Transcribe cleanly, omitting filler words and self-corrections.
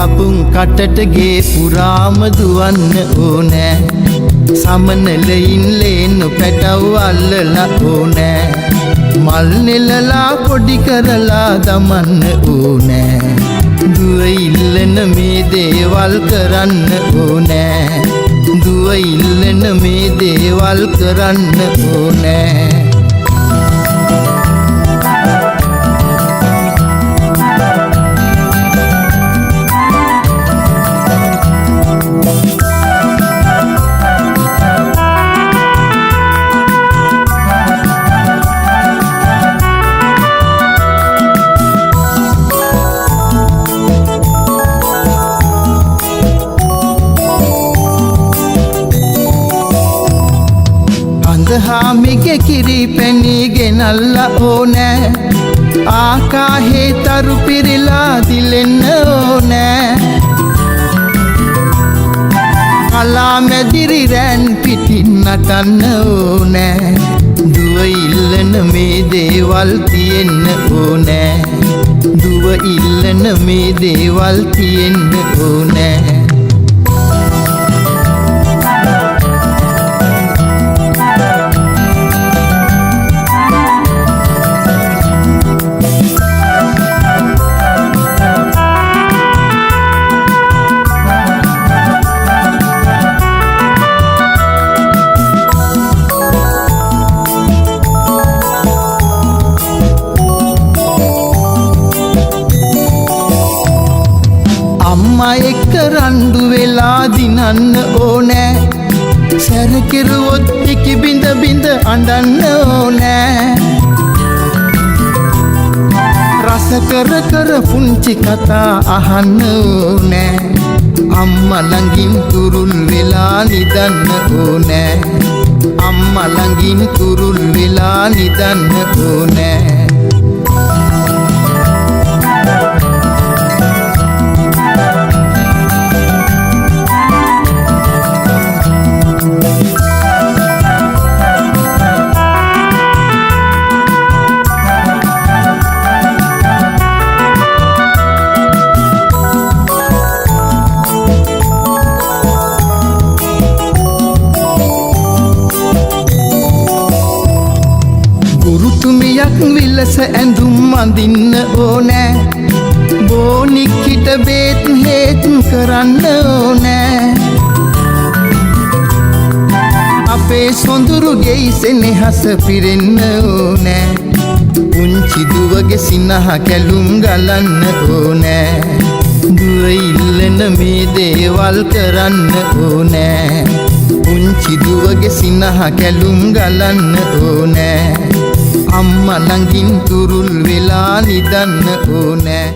පපුම් කටට ගේ පුරාම දුවන්න ඕනෑ සමනලයින් ලේනු පැටව් අල්ලලා ඕනෑ මල් නෙලලා පොඩි කරලා දමන්න ඕනෑ දුව ඉල්ලන මේ දේවල් කරන්න ඕනෑ දුව ඉල්ලන මේ දේවල් කරන්න ඕනෑ හාමිගේ කිරි පැණි ගෙනල්ල ඕනෑ ආකාහේ තරු පිරිලා දිලෙන්න ඕනෑ කලා මැදිරි රැන් පිටින් නටන්න ඕනෑ දුව ඉල්ලන මේ දේවල් තියෙන්න ඕනෑ දුව ඉල්ලන මේ දේවල් තියෙන්න ඕනෑ අම්මා එක්ක රණ්ඩු වෙලා දිනන්න ඕනෑ සැරකිරුවොත් ඉකි බිඳ බිඳ අඬන්න ඕනෑ රස කර කර පුංචි කතා අහන්න ඕනෑ අම්මා ළඟින් තුරුල් වෙලා නිදන්න ඕනෑ අම්මා ළඟින් තුරුල් වෙලා නිදන්න ඕනෑ ගුරුතුමියක් විලස ඇඳුම් අඳින්න ඕනෑ බෝනික්කිට බේත් හේත් කරන්න ඕනෑ අපේ සොඳුරු ගෙයි සෙනෙහස පිරෙන්න ඕනෑ පුංචි දුවගේ සිනහ කැලුම් ගලන්න ඕනෑ දුව ඉල්ලන මේ දේවල් කරන්න ඕනෑ පුංචි දුවගේ සිනහ කැලුම් ගලන්න ඕනෑ අම්මා ළඟින් තුරුල් වෙලා නිදන්න ඕනෑ